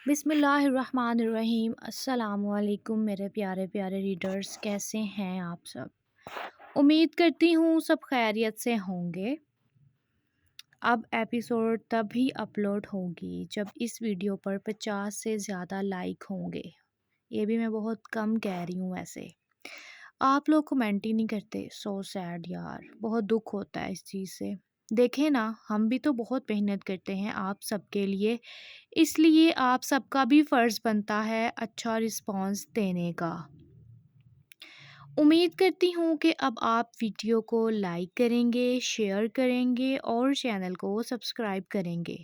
بسم اللہ الرحمن الرحیم۔ السلام علیکم میرے پیارے پیارے ریڈرز، کیسے ہیں آپ سب؟ امید کرتی ہوں سب خیریت سے ہوں گے۔ اب ایپیسوڈ تب ہی اپلوڈ ہوگی جب اس ویڈیو پر 50 سے زیادہ لائک ہوں گے۔ یہ بھی میں بہت کم کہہ رہی ہوں، ویسے آپ لوگ کمنٹ ہی نہیں کرتے۔ سو سیڈ یار، بہت دکھ ہوتا ہے اس چیز سے۔ دیکھیں نا، ہم بھی تو بہت محنت کرتے ہیں آپ سب کے لیے، اس لیے آپ سب کا بھی فرض بنتا ہے اچھا رسپانس دینے کا۔ امید کرتی ہوں کہ اب آپ ویڈیو کو لائک کریں گے، شیئر کریں گے اور چینل کو سبسکرائب کریں گے،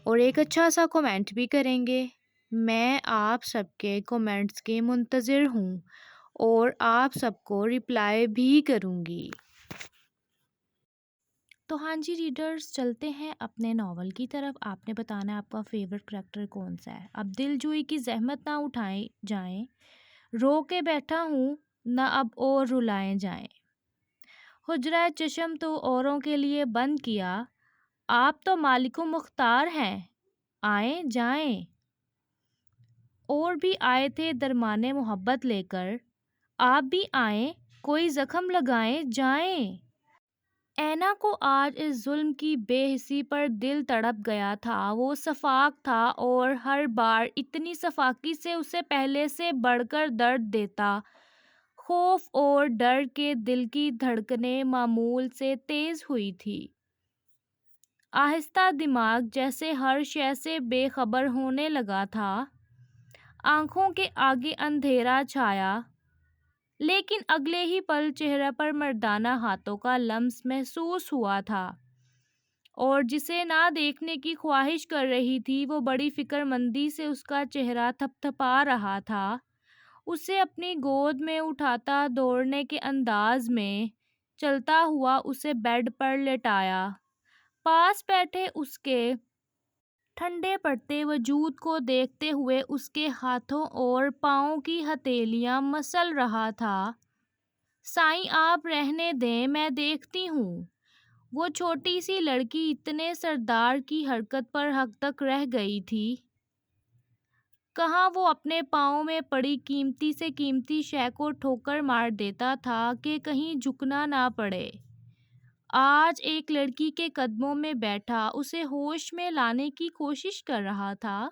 اور ایک اچھا سا کمنٹ بھی کریں گے۔ میں آپ سب کے کمنٹس کے منتظر ہوں اور آپ سب کو رپلائی بھی کروں گی۔ تو ہاں جی ریڈرز، چلتے ہیں اپنے ناول کی طرف۔ آپ نے بتانا ہے آپ کا فیورٹ کریکٹر کون سا ہے۔ اب دل جوئی کی زحمت نہ اٹھائیں جائیں، رو کے بیٹھا ہوں نہ اب اور رلائیں جائیں۔ حجرہ چشم تو اوروں کے لیے بند کیا، آپ تو مالک و مختار ہیں، آئیں جائیں۔ اور بھی آئے تھے درمان محبت لے کر، آپ بھی آئیں کوئی زخم لگائیں جائیں۔ اینا کو آج اس ظلم کی بے حسی پر دل تڑپ گیا تھا۔ وہ صفاق تھا اور ہر بار اتنی صفاقی سے اسے پہلے سے بڑھ کر درد دیتا۔ خوف اور ڈر کے دل کی دھڑکنیں معمول سے تیز ہوئی تھی۔ آہستہ دماغ جیسے ہر شے سے بے خبر ہونے لگا تھا۔ آنکھوں کے آگے اندھیرا چھایا، لیکن اگلے ہی پل چہرے پر مردانہ ہاتھوں کا لمس محسوس ہوا تھا، اور جسے نہ دیکھنے کی خواہش کر رہی تھی وہ بڑی فکر مندی سے اس کا چہرہ تھپ تھپا رہا تھا۔ اسے اپنی گود میں اٹھاتا دوڑنے کے انداز میں چلتا ہوا اسے بیڈ پر لٹایا۔ پاس بیٹھے اس کے ٹھنڈے پڑتے وجود کو دیکھتے ہوئے اس کے ہاتھوں اور پاؤں کی ہتھیلیاں مسل رہا تھا۔ سائیں آپ رہنے دیں، میں دیکھتی ہوں۔ وہ چھوٹی سی لڑکی اتنے سردار کی حرکت پر حد تک رہ گئی تھی۔ کہاں وہ اپنے پاؤں میں پڑی قیمتی سے قیمتی شے کو ٹھوکر مار دیتا تھا کہ کہیں جھکنا نہ پڑے۔ آج ایک لڑکی کے قدموں میں بیٹھا اسے ہوش میں لانے کی کوشش کر رہا تھا۔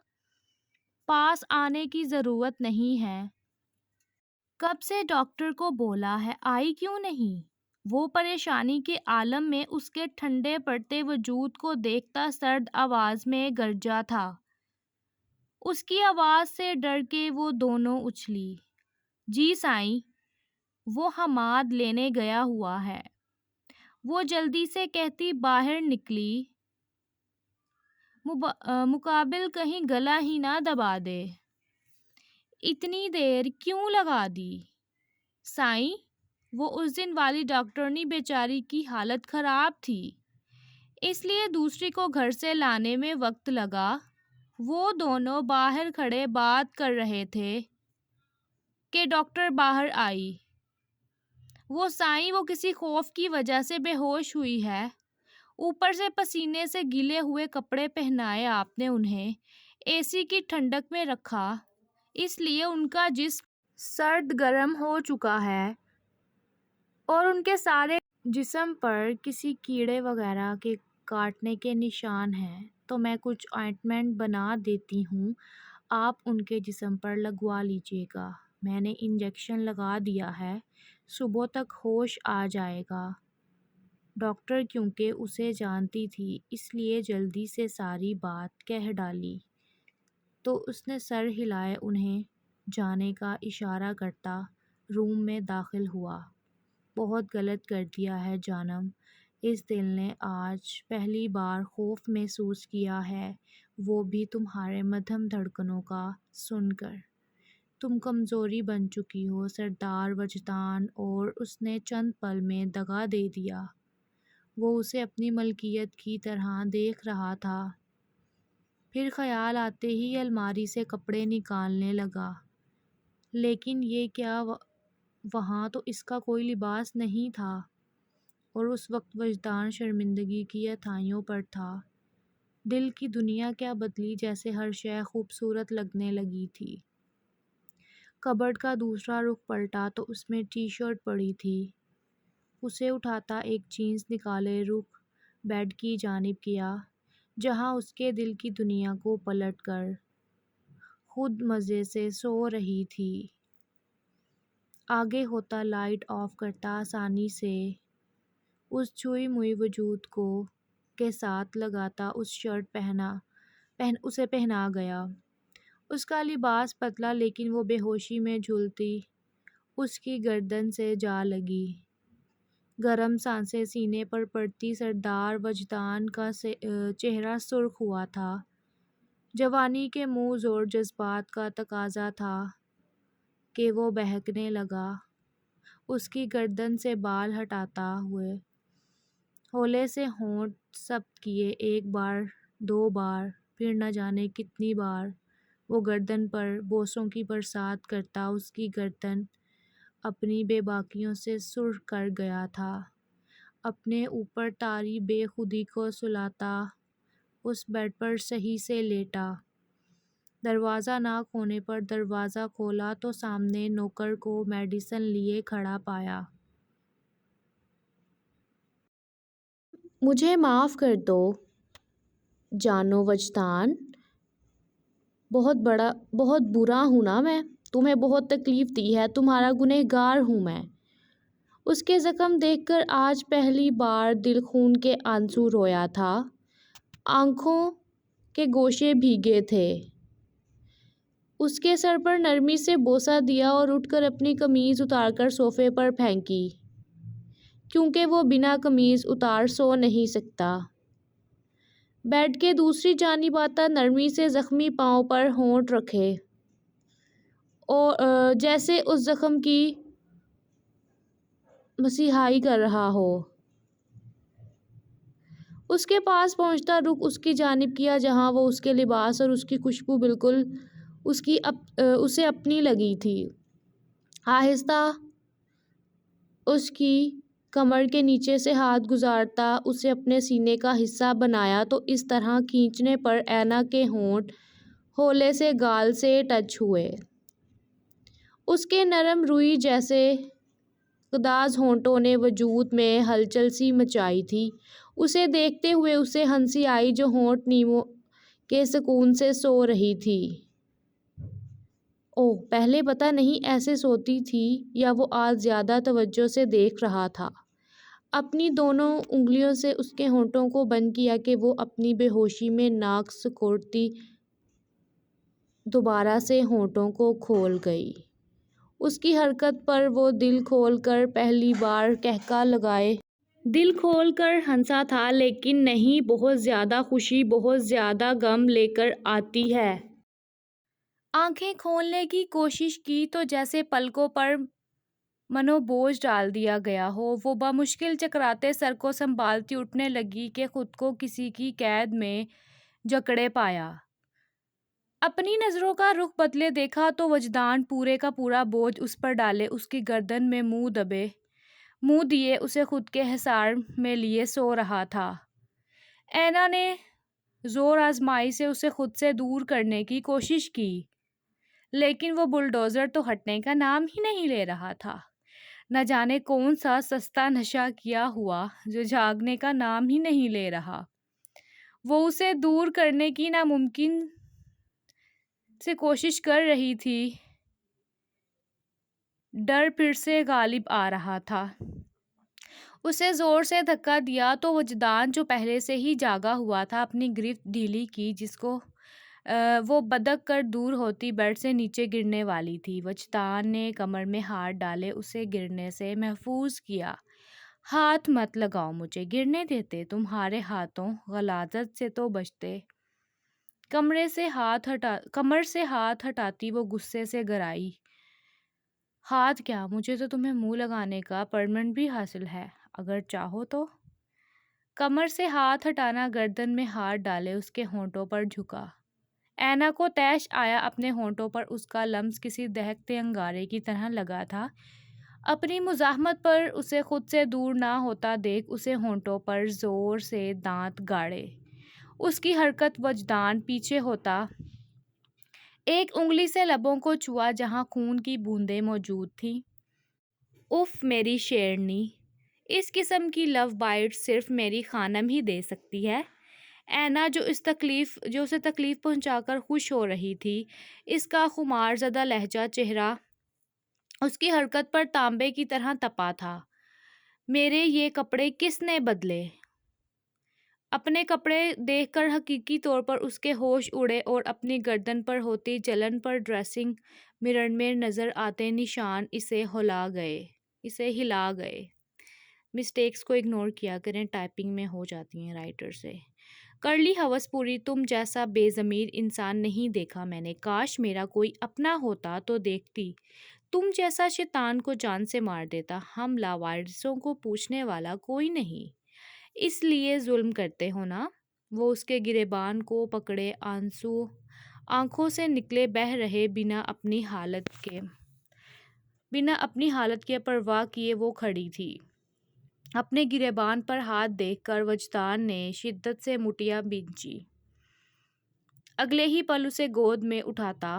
پاس آنے کی ضرورت نہیں ہے۔ کب سے ڈاکٹر کو بولا ہے، آئی کیوں نہیں؟ وہ پریشانی کے عالم میں اس کے ٹھنڈے پڑتے وجود کو دیکھتا سرد آواز میں گرجا تھا۔ اس کی آواز سے ڈر کے وہ دونوں اچھلی۔ جی سائیں، وہ حماد لینے گیا ہوا ہے، وہ جلدی سے کہتی باہر نکلی، مقابل کہیں گلا ہی نہ دبا دے۔ اتنی دیر کیوں لگا دی؟ سائیں، وہ اس دن والی ڈاکٹرنی بیچاری کی حالت خراب تھی، اس لیے دوسری کو گھر سے لانے میں وقت لگا۔ وہ دونوں باہر کھڑے بات کر رہے تھے کہ ڈاکٹر باہر آئی۔ وہ سائیں، وہ کسی خوف کی وجہ سے بے ہوش ہوئی ہے، اوپر سے پسینے سے گیلے ہوئے کپڑے پہنائے آپ نے انہیں، اے سی کی ٹھنڈک میں رکھا، اس لیے ان کا جسم سرد گرم ہو چکا ہے، اور ان کے سارے جسم پر کسی کیڑے وغیرہ کے کاٹنے کے نشان ہیں۔ تو میں کچھ آئنٹمنٹ بنا دیتی ہوں، آپ ان کے جسم پر لگوا لیجیے گا۔ میں نے انجیکشن لگا دیا ہے، صبح تک ہوش آ جائے گا۔ ڈاکٹر کیونکہ اسے جانتی تھی اس لیے جلدی سے ساری بات کہہ ڈالی، تو اس نے سر ہلائے انہیں جانے کا اشارہ کرتا روم میں داخل ہوا۔ بہت غلط کر دیا ہے جانم، اس دل نے آج پہلی بار خوف محسوس کیا ہے، وہ بھی تمہارے مدھم دھڑکنوں کا سن کر۔ تم کمزوری بن چکی ہو سردار وجدان، اور اس نے چند پل میں دغا دے دیا۔ وہ اسے اپنی ملکیت کی طرح دیکھ رہا تھا، پھر خیال آتے ہی الماری سے کپڑے نکالنے لگا، لیکن یہ کیا، وہاں تو اس کا کوئی لباس نہیں تھا، اور اس وقت وجدان شرمندگی کی اتھائیوں پر تھا۔ دل کی دنیا کیا بدلی، جیسے ہر شے خوبصورت لگنے لگی تھی۔ کبرڈ کا دوسرا رخ پلٹا تو اس میں ٹی شرٹ پڑی تھی۔ اسے اٹھاتا ایک جینس نکالے رخ بیڈ کی جانب کیا، جہاں اس کے دل کی دنیا کو پلٹ کر خود مزے سے سو رہی تھی۔ آگے ہوتا لائٹ آف کرتا آسانی سے اس چھوئی موئی وجود کو کے ساتھ لگاتا اس شرٹ اسے پہنا گیا۔ اس کا لباس پتلا لیکن وہ بے ہوشی میں جھولتی اس کی گردن سے جا لگی۔ گرم سانسیں سینے پر پڑتی، سردار وجدان کا چہرہ سرخ ہوا تھا۔ جوانی کے موز اور جذبات کا تقاضا تھا کہ وہ بہکنے لگا۔ اس کی گردن سے بال ہٹاتا ہوئے ہولے سے ہونٹ ثبت کیے، ایک بار، دو بار، پھر نہ جانے کتنی بار وہ گردن پر بوسوں کی برسات کرتا اس کی گردن اپنی بے باکیوں سے سرخ کر گیا تھا۔ اپنے اوپر طاری بے خودی کو سلاتا اس بیڈ پر صحیح سے لیٹا۔ دروازہ ناک ہونے پر دروازہ کھولا تو سامنے نوکر کو میڈیسن لیے کھڑا پایا۔ مجھے معاف کر دو جانو وجدان، بہت برا ہوں نا میں، تمہیں بہت تکلیف دی ہے، تمہارا گنہگار ہوں میں۔ اس کے زخم دیکھ کر آج پہلی بار دل خون کے آنسو رویا تھا۔ آنکھوں کے گوشے بھیگے تھے۔ اس کے سر پر نرمی سے بوسہ دیا اور اٹھ کر اپنی قمیض اتار کر صوفے پر پھینکی، کیونکہ وہ بنا قمیض اتار سو نہیں سکتا۔ بیڈ کے دوسری جانب آتا نرمی سے زخمی پاؤں پر ہونٹ رکھے اور جیسے اس زخم کی مسیحائی کر رہا ہو۔ اس کے پاس پہنچتا رخ اس کی جانب کیا، جہاں وہ اس کے لباس اور اس کی خوشبو بالکل اسے اپنی لگی تھی۔ آہستہ اس کی کمر کے نیچے سے ہاتھ گزارتا اسے اپنے سینے کا حصہ بنایا تو اس طرح کھینچنے پر اینا کے ہونٹ ہولے سے گال سے ٹچ ہوئے۔ اس کے نرم روئی جیسے قداز ہونٹوں نے وجود میں ہلچل سی مچائی تھی۔ اسے دیکھتے ہوئے اسے ہنسی آئی جو ہونٹ نیموں کے سکون سے سو رہی تھی۔ اوہ، پہلے پتہ نہیں ایسے سوتی تھی یا وہ آج زیادہ توجہ سے دیکھ رہا تھا۔ اپنی دونوں انگلیوں سے اس کے ہونٹوں کو بند کیا کہ وہ اپنی بے ہوشی میں ناک سکوڑتی دوبارہ سے ہونٹوں کو کھول گئی۔ اس کی حرکت پر وہ دل کھول کر پہلی بار قہقہ لگائے۔ دل کھول کر ہنسا تھا، لیکن نہیں، بہت زیادہ خوشی بہت زیادہ غم لے کر آتی ہے۔ آنکھیں کھولنے کی کوشش کی تو جیسے پلکوں پر منو بوجھ ڈال دیا گیا ہو۔ وہ بمشکل چکراتے سر کو سنبھالتی اٹھنے لگی کہ خود کو کسی کی قید میں جکڑے پایا۔ اپنی نظروں کا رخ بدلے دیکھا تو وجدان پورے کا پورا بوجھ اس پر ڈالے اس کی گردن میں منہ دیے اسے خود کے حصار میں لیے سو رہا تھا۔ اینا نے زور آزمائی سے اسے خود سے دور کرنے کی کوشش کی، لیکن وہ بلڈوزر تو ہٹنے کا نام ہی نہیں لے رہا تھا۔ نہ جانے کون سا سستا نشہ کیا ہوا جو جاگنے کا نام ہی نہیں لے رہا۔ وہ اسے دور کرنے کی ناممکن سے کوشش کر رہی تھی۔ ڈر پھر سے غالب آ رہا تھا۔ اسے زور سے دھکا دیا تو وجدان جو پہلے سے ہی جاگا ہوا تھا اپنی گرفت ڈھیلی کی، جس کو وہ بدک کر دور ہوتی بیڈ سے نیچے گرنے والی تھی۔ وجدان نے کمر میں ہاتھ ڈالے اسے گرنے سے محفوظ کیا۔ ہاتھ مت لگاؤ مجھے، گرنے دیتے، تمہارے ہاتھوں غلاظت سے تو بچتے۔ کمر سے ہاتھ ہٹاتی وہ غصے سے گرائی۔ ہاتھ کیا، مجھے تو تمہیں منہ لگانے کا پرمٹ بھی حاصل ہے، اگر چاہو تو۔ کمر سے ہاتھ ہٹانا، گردن میں ہاتھ ڈالے اس کے ہونٹوں پر جھکا۔ اینا کو طیش آیا اپنے ہونٹوں پر اس کا لمس کسی دہکتے انگارے کی طرح لگا تھا۔ اپنی مزاحمت پر اسے خود سے دور نہ ہوتا دیکھ اسے ہونٹوں پر زور سے دانت گاڑے۔ اس کی حرکت وجدان پیچھے ہوتا ایک انگلی سے لبوں کو چھوا جہاں خون کی بوندیں موجود تھیں۔ اف میری شیرنی، اس قسم کی لو بائٹ صرف میری خانم ہی دے سکتی ہے۔ اینا جو اسے تکلیف پہنچا کر خوش ہو رہی تھی، اس کا خمار زدہ لہجہ چہرہ اس کی حرکت پر تانبے کی طرح تپا تھا۔ میرے یہ کپڑے کس نے بدلے؟ اپنے کپڑے دیکھ کر حقیقی طور پر اس کے ہوش اڑے اور اپنی گردن پر ہوتی جلن پر ڈریسنگ مرر میں نظر آتے نشان اسے ہلا گئے۔ مسٹیکس کو اگنور کیا کریں، ٹائپنگ میں ہو جاتی ہیں رائٹر سے۔ کر لی ہوس پوری، تم جیسا بے ضمیر انسان نہیں دیکھا میں نے، کاش میرا کوئی اپنا ہوتا تو دیکھتی، تم جیسا شیطان کو جان سے مار دیتا، ہم لاوارثوں کو پوچھنے والا کوئی نہیں، اس لیے ظلم کرتے ہو نا۔ وہ اس کے گریبان کو پکڑے آنکھوں سے نکلے بہہ رہے بنا اپنی حالت کے پرواہ کیے وہ کھڑی تھی۔ اپنے گریبان پر ہاتھ دیکھ کر وجدان نے شدت سے مٹیاں بھینچی۔ اگلے ہی پل اسے گود میں اٹھاتا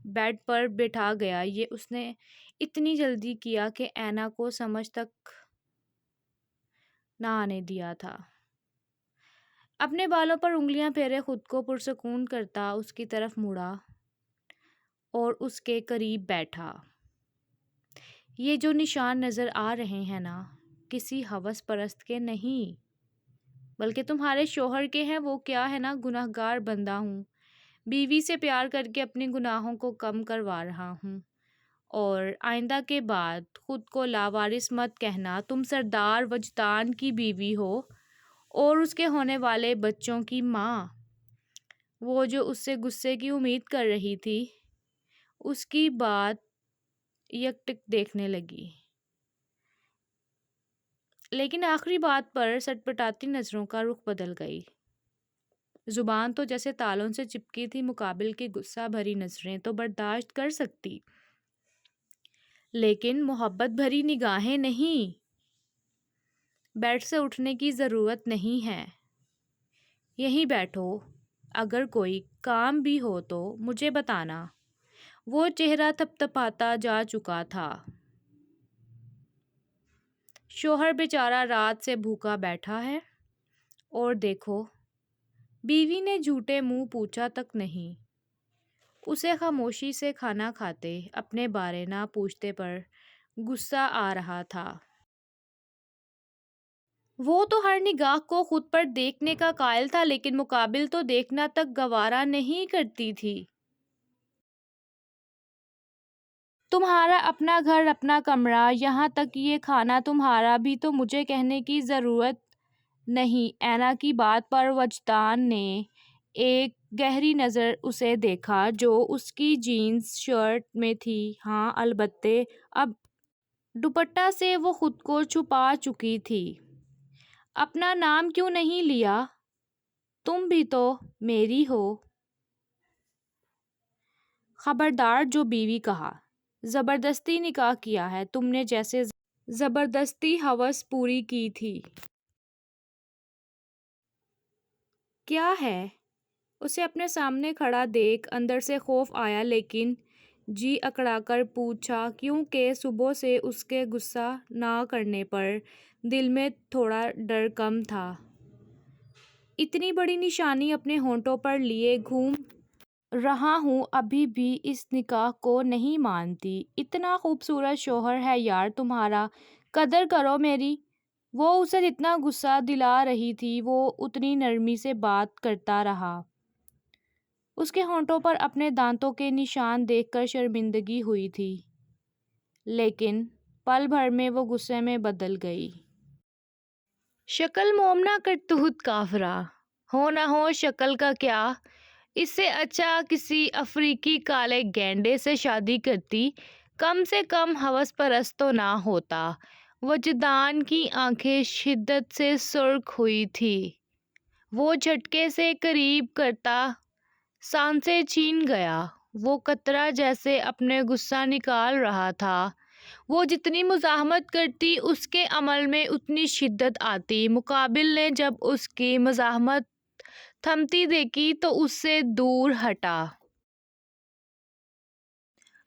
بیڈ پر بٹھا گیا۔ یہ اس نے اتنی جلدی کیا کہ اینا کو سمجھ تک نہ آنے دیا تھا۔ اپنے بالوں پر انگلیاں پھیرے خود کو پرسکون کرتا اس کی طرف مڑا اور اس کے قریب بیٹھا۔ یہ جو نشان نظر آ رہے ہیں نا، کسی ہوس پرست کے نہیں بلکہ تمہارے شوہر کے ہیں۔ وہ کیا ہے نا، گنہگار بندہ ہوں، بیوی سے پیار کر کے اپنے گناہوں کو کم کروا رہا ہوں، اور آئندہ کے بعد خود کو لاوارث مت کہنا۔ تم سردار وجدان کی بیوی ہو اور اس کے ہونے والے بچوں کی ماں۔ وہ جو اس سے غصے کی امید کر رہی تھی، اس کی بات یک ٹک دیکھنے لگی، لیکن آخری بات پر سٹپٹاتی نظروں کا رخ بدل گئی۔ زبان تو جیسے تالوں سے چپکی تھی، مقابل کی غصہ بھری نظریں تو برداشت کر سکتی، لیکن محبت بھری نگاہیں نہیں۔ بیڈ سے اٹھنے کی ضرورت نہیں ہے، یہیں بیٹھو، اگر کوئی کام بھی ہو تو مجھے بتانا۔ وہ چہرہ تھپتھپاتا جا چکا تھا۔ شوہر بیچارہ رات سے بھوکا بیٹھا ہے، اور دیکھو، بیوی نے جھوٹے منہ پوچھا تک نہیں۔ اسے خاموشی سے کھانا کھاتے، اپنے بارے نہ پوچھتے پر غصہ آ رہا تھا۔ وہ تو ہر نگاہ کو خود پر دیکھنے کا قائل تھا، لیکن مقابل تو دیکھنا تک گوارا نہیں کرتی تھی۔ تمہارا اپنا گھر، اپنا کمرہ، یہاں تک یہ کھانا تمہارا بھی تو مجھے کہنے کی ضرورت نہیں۔ اینا کی بات پر وجدان نے ایک گہری نظر اسے دیکھا جو اس کی جینز شرٹ میں تھی۔ ہاں، البتہ اب دوپٹہ سے وہ خود کو چھپا چکی تھی۔ اپنا نام کیوں نہیں لیا؟ تم بھی تو میری ہو۔ خبردار، جو بیوی کہا۔ زبردستی نکاح کیا ہے تم نے، جیسے زبردستی ہوس پوری کی تھی۔ کیا ہے؟ اسے اپنے سامنے کھڑا دیکھ اندر سے خوف آیا، لیکن جی اکڑا کر پوچھا کیونکہ صبح سے اس کے غصہ نہ کرنے پر دل میں تھوڑا ڈر کم تھا۔ اتنی بڑی نشانی اپنے ہونٹوں پر لیے گھوم رہا ہوں، ابھی بھی اس نکاح کو نہیں مانتی۔ اتنا خوبصورت شوہر ہے یار تمہارا، قدر کرو میری۔ وہ اسے جتنا غصہ دلا رہی تھی وہ اتنی نرمی سے بات کرتا رہا۔ اس کے ہونٹوں پر اپنے دانتوں کے نشان دیکھ کر شرمندگی ہوئی تھی، لیکن پل بھر میں وہ غصے میں بدل گئی۔ شکل مومنا کرتوت کافرہ، ہو نہ ہو شکل کا کیا، اس سے اچھا کسی افریقی کالے گینڈے سے شادی کرتی، کم سے کم ہوس پرست تو نہ ہوتا۔ وجدان کی آنکھیں شدت سے سرخ ہوئی تھیں۔ وہ جھٹکے سے قریب کرتا سانسیں چھین گیا۔ وہ قطرہ جیسے اپنے غصہ نکال رہا تھا۔ وہ جتنی مزاحمت کرتی اس کے عمل میں اتنی شدت آتی۔ مقابل نے جب اس کی مزاحمت تھمتی دیکھی تو اس سے دور ہٹا۔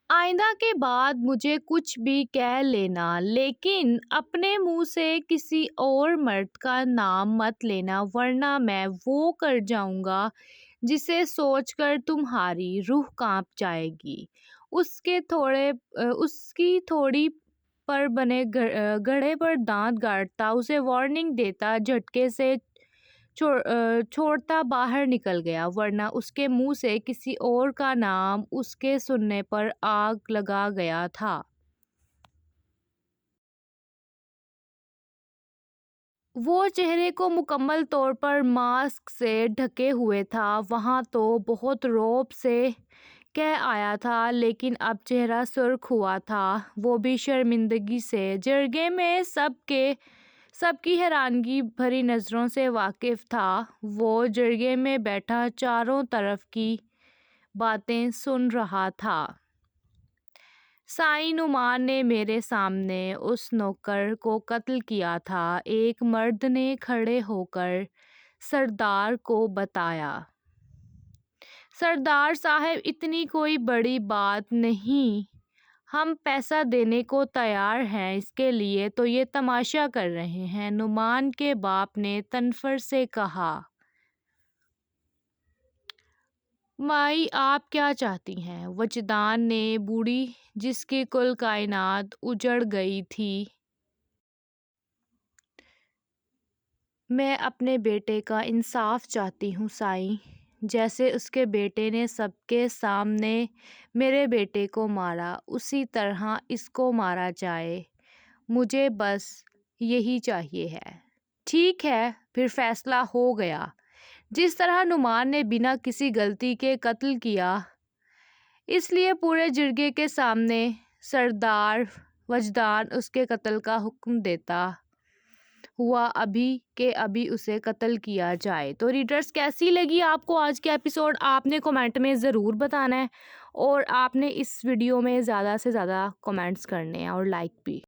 آئندہ کے بعد مجھے کچھ بھی کہہ لینا، لیکن اپنے منہ سے کسی اور مرد کا نام مت لینا، ورنہ میں وہ کر جاؤں گا جسے سوچ کر تمہاری روح کانپ جائے گی۔ اس کی تھوڑی پر بنے گڑھے پر دانت گاڑتا، اسے وارننگ دیتا، جھٹکے سے چھوڑتا باہر نکل گیا، ورنہ اس کے منہ سے کسی اور کا نام اس کے سننے پر آگ لگا گیا تھا۔ وہ چہرے کو مکمل طور پر ماسک سے ڈھکے ہوئے تھا۔ وہاں تو بہت رعب سے کہہ آیا تھا، لیکن اب چہرہ سرخ ہوا تھا، وہ بھی شرمندگی سے۔ جرگے میں سب کی حیرانگی بھری نظروں سے واقف تھا۔ وہ جرگے میں بیٹھا چاروں طرف کی باتیں سن رہا تھا۔ سائیں نعمان نے میرے سامنے اس نوکر کو قتل کیا تھا، ایک مرد نے کھڑے ہو کر سردار کو بتایا۔ سردار صاحب، اتنی کوئی بڑی بات نہیں، ہم پیسہ دینے کو تیار ہیں، اس کے لیے تو یہ تماشا کر رہے ہیں۔ نعمان کے باپ نے تنفر سے کہا، مائی آپ کیا چاہتی ہیں؟ وجدان نے بوڑھی جس کی کل کائنات اجڑ گئی تھی۔ میں اپنے بیٹے کا انصاف چاہتی ہوں سائیں، جیسے اس کے بیٹے نے سب کے سامنے میرے بیٹے کو مارا، اسی طرح اس کو مارا جائے، مجھے بس یہی چاہیے ہے۔ ٹھیک ہے، پھر فیصلہ ہو گیا۔ جس طرح نعمان نے بنا کسی غلطی کے قتل کیا، اس لیے پورے جرگے کے سامنے سردار وجدان اس کے قتل کا حکم دیتا ہوا ابھی کہ ابھی اسے قتل کیا جائے۔ تو ریڈرز، کیسی لگی آپ کو آج کے ایپیسوڈ؟ آپ نے کمنٹ میں ضرور بتانا ہے، اور آپ نے اس ویڈیو میں زیادہ سے زیادہ کمنٹس کرنے ہیں اور لائک بھی۔